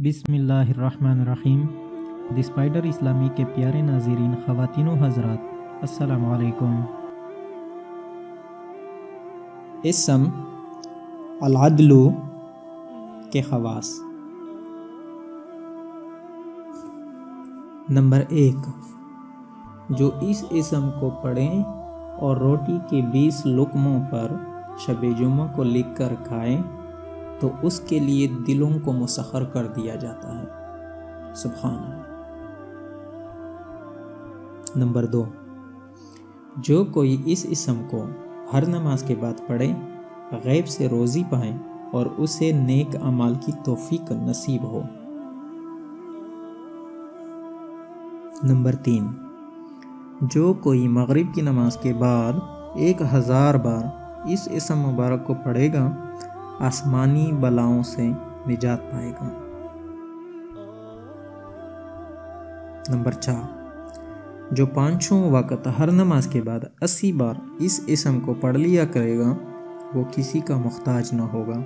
بسم اللہ الرحمن الرحیم۔ دی اسپائڈر اسلامی کے پیارے ناظرین، خواتین و حضرات، السلام علیکم۔ اسم العدل کے خواص۔ نمبر 1، جو اس اسم کو پڑھیں اور روٹی کے 20 لقموں پر شب جمعہ کو لکھ کر کھائیں تو اس کے لیے دلوں کو مسخر کر دیا جاتا ہے۔ سبحان اللہ۔ نمبر 2، جو کوئی اس اسم کو ہر نماز کے بعد پڑھے، غیب سے روزی پائیں اور اسے نیک اعمال کی توفیق نصیب ہو۔ نمبر 3، جو کوئی مغرب کی نماز کے بعد 1000 بار اس اسم مبارک کو پڑھے گا، آسمانی بلاؤں سے نجات پائے گا۔ نمبر 4، جو 5 وقت ہر نماز کے بعد 80 بار اس اسم کو پڑھ لیا کرے گا، وہ کسی کا محتاج نہ ہوگا۔